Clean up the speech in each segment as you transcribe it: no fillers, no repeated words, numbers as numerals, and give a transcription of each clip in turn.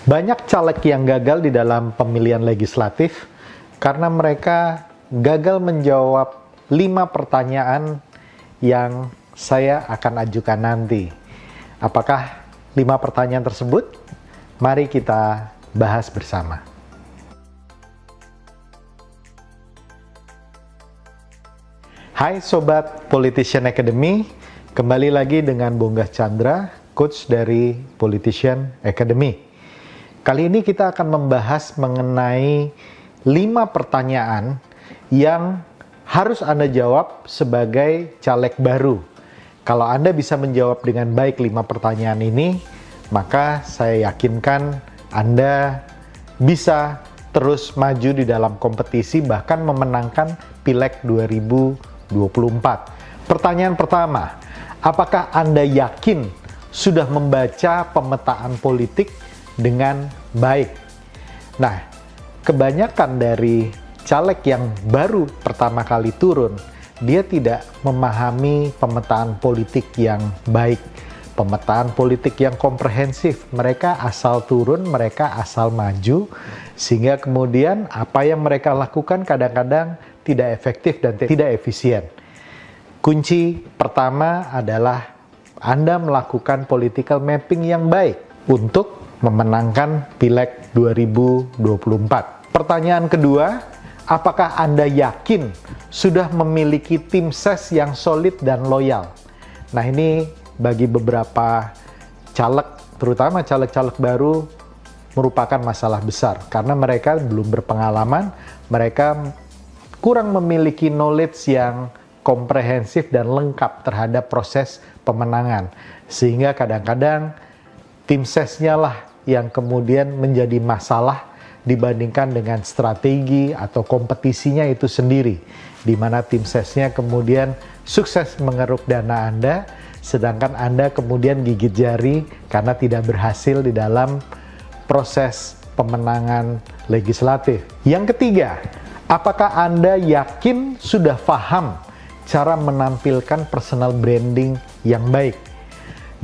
Banyak caleg yang gagal di dalam pemilihan legislatif karena mereka gagal menjawab 5 pertanyaan yang saya akan ajukan nanti. Apakah 5 pertanyaan tersebut? Mari kita bahas bersama. Hai Sobat Politician Academy, kembali lagi dengan Bonggas Chandra, Coach dari Politician Academy. Kali ini kita akan membahas mengenai 5 pertanyaan yang harus Anda jawab sebagai caleg baru. Kalau Anda bisa menjawab dengan baik 5 pertanyaan ini, maka saya yakinkan Anda bisa terus maju di dalam kompetisi, bahkan memenangkan Pileg 2024. Pertanyaan pertama, apakah Anda yakin sudah membaca pemetaan politik dengan baik? Nah, kebanyakan dari caleg yang baru pertama kali turun, dia tidak memahami pemetaan politik yang baik, pemetaan politik yang komprehensif. Mereka asal turun, mereka asal maju, sehingga kemudian apa yang mereka lakukan kadang-kadang tidak efektif dan tidak efisien. Kunci pertama adalah Anda melakukan political mapping yang baik untuk memenangkan Pileg 2024. Pertanyaan kedua, apakah Anda yakin sudah memiliki tim ses yang solid dan loyal? Nah, ini bagi beberapa caleg, terutama caleg-caleg baru, merupakan masalah besar karena mereka belum berpengalaman, mereka kurang memiliki knowledge yang komprehensif dan lengkap terhadap proses pemenangan, sehingga kadang-kadang tim sesnya lah yang kemudian menjadi masalah dibandingkan dengan strategi atau kompetisinya itu sendiri, di mana tim sesnya kemudian sukses mengeruk dana Anda, sedangkan Anda kemudian gigit jari karena tidak berhasil di dalam proses pemenangan legislatif. Yang ketiga, apakah Anda yakin sudah paham cara menampilkan personal branding yang baik?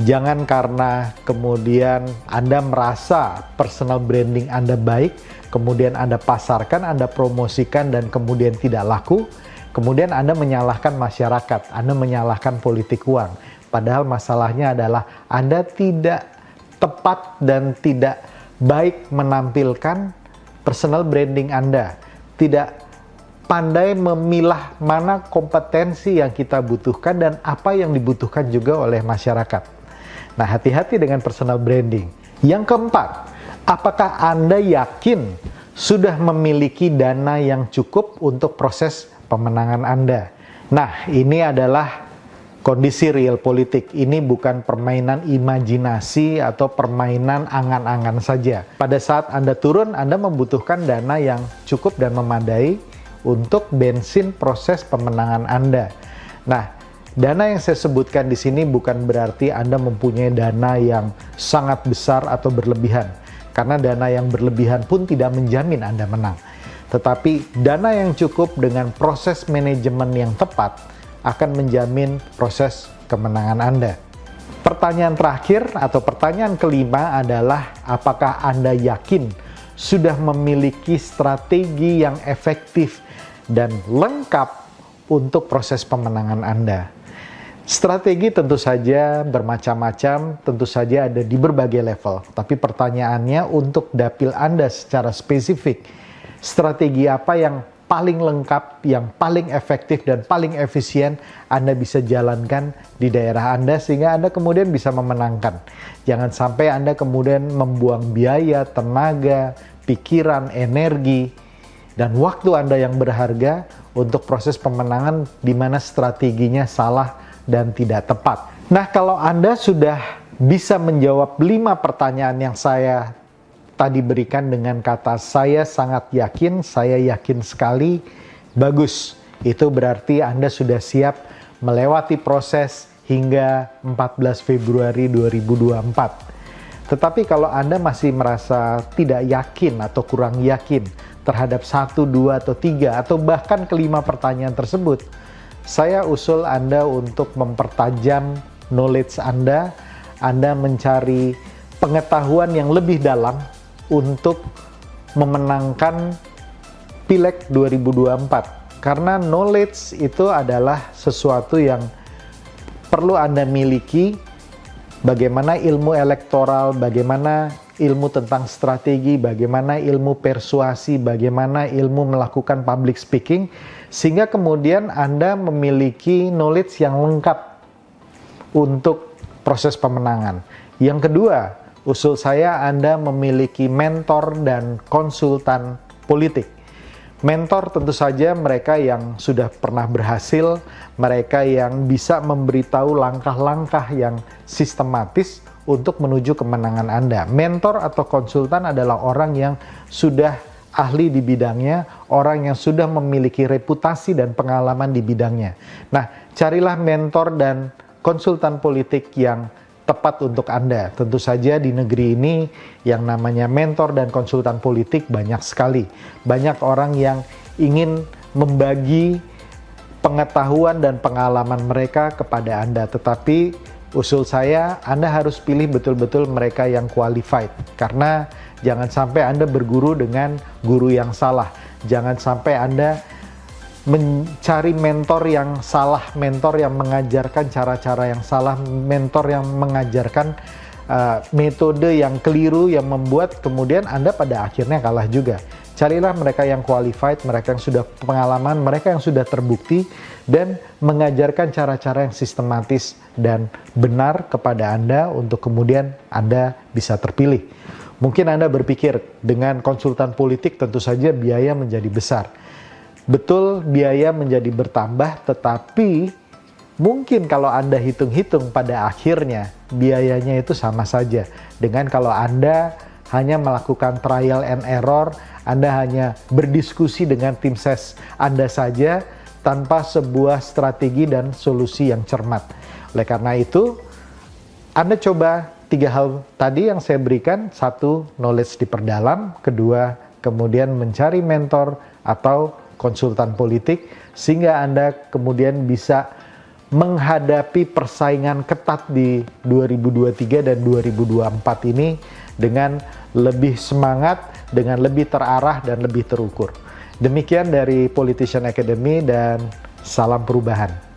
Jangan karena kemudian Anda merasa personal branding Anda baik, kemudian Anda pasarkan, Anda promosikan, dan kemudian tidak laku, kemudian Anda menyalahkan masyarakat, Anda menyalahkan politik uang. Padahal masalahnya adalah Anda tidak tepat dan tidak baik menampilkan personal branding Anda, tidak pandai memilah mana kompetensi yang kita butuhkan dan apa yang dibutuhkan juga oleh masyarakat. Nah, hati-hati dengan personal branding. Yang keempat, apakah Anda yakin sudah memiliki dana yang cukup untuk proses pemenangan Anda? Nah, ini adalah kondisi real politik. Ini bukan permainan imajinasi atau permainan angan-angan saja. Pada saat Anda turun, Anda membutuhkan dana yang cukup dan memadai untuk bensin proses pemenangan Anda. Nah, dana yang saya sebutkan di sini bukan berarti Anda mempunyai dana yang sangat besar atau berlebihan. Karena dana yang berlebihan pun tidak menjamin Anda menang. Tetapi dana yang cukup dengan proses manajemen yang tepat akan menjamin proses kemenangan Anda. Pertanyaan terakhir atau pertanyaan kelima adalah apakah Anda yakin sudah memiliki strategi yang efektif dan lengkap untuk proses pemenangan Anda? Strategi tentu saja bermacam-macam, tentu saja ada di berbagai level. Tapi pertanyaannya untuk dapil Anda secara spesifik, strategi apa yang paling lengkap, yang paling efektif dan paling efisien Anda bisa jalankan di daerah Anda sehingga Anda kemudian bisa memenangkan. Jangan sampai Anda kemudian membuang biaya, tenaga, pikiran, energi, dan waktu Anda yang berharga untuk proses pemenangan di mana strateginya salah dan tidak tepat. Nah, kalau Anda sudah bisa menjawab 5 pertanyaan yang saya tadi berikan dengan kata saya sangat yakin, saya yakin sekali, bagus. Itu berarti Anda sudah siap melewati proses hingga 14 Februari 2024. Tetapi kalau Anda masih merasa tidak yakin atau kurang yakin terhadap 1, 2, atau 3, atau bahkan kelima pertanyaan tersebut, saya usul Anda untuk mempertajam knowledge Anda mencari pengetahuan yang lebih dalam untuk memenangkan Pileg 2024. Karena knowledge itu adalah sesuatu yang perlu Anda miliki, bagaimana ilmu elektoral, bagaimana ilmu tentang strategi, bagaimana ilmu persuasi, bagaimana ilmu melakukan public speaking, sehingga kemudian Anda memiliki knowledge yang lengkap untuk proses pemenangan. Yang kedua, usul saya Anda memiliki mentor dan konsultan politik. Mentor tentu saja mereka yang sudah pernah berhasil, mereka yang bisa memberitahu langkah-langkah yang sistematis untuk menuju kemenangan Anda. Mentor atau konsultan adalah orang yang sudah ahli di bidangnya, orang yang sudah memiliki reputasi dan pengalaman di bidangnya. Nah, carilah mentor dan konsultan politik yang tepat untuk Anda. Tentu saja di negeri ini yang namanya mentor dan konsultan politik banyak sekali. Banyak orang yang ingin membagi pengetahuan dan pengalaman mereka kepada Anda. Tetapi usul saya, Anda harus pilih betul-betul mereka yang qualified. Karena jangan sampai Anda berguru dengan guru yang salah. Jangan sampai Anda mencari mentor yang salah, mentor yang mengajarkan cara-cara yang salah, mentor yang mengajarkan metode yang keliru yang membuat kemudian Anda pada akhirnya kalah juga. Carilah mereka yang qualified, mereka yang sudah pengalaman, mereka yang sudah terbukti dan mengajarkan cara-cara yang sistematis dan benar kepada Anda untuk kemudian Anda bisa terpilih. Mungkin Anda berpikir dengan konsultan politik tentu saja biaya menjadi besar. Betul, biaya menjadi bertambah, tetapi mungkin kalau Anda hitung-hitung pada akhirnya biayanya itu sama saja dengan kalau Anda hanya melakukan trial and error, Anda hanya berdiskusi dengan tim ses Anda saja tanpa sebuah strategi dan solusi yang cermat. Oleh karena itu, Anda coba 3 hal tadi yang saya berikan. 1, knowledge diperdalam. 2, kemudian mencari mentor atau konsultan politik, sehingga Anda kemudian bisa menghadapi persaingan ketat di 2023 dan 2024 ini dengan lebih semangat, dengan lebih terarah dan lebih terukur. Demikian dari Politician Academy dan salam perubahan.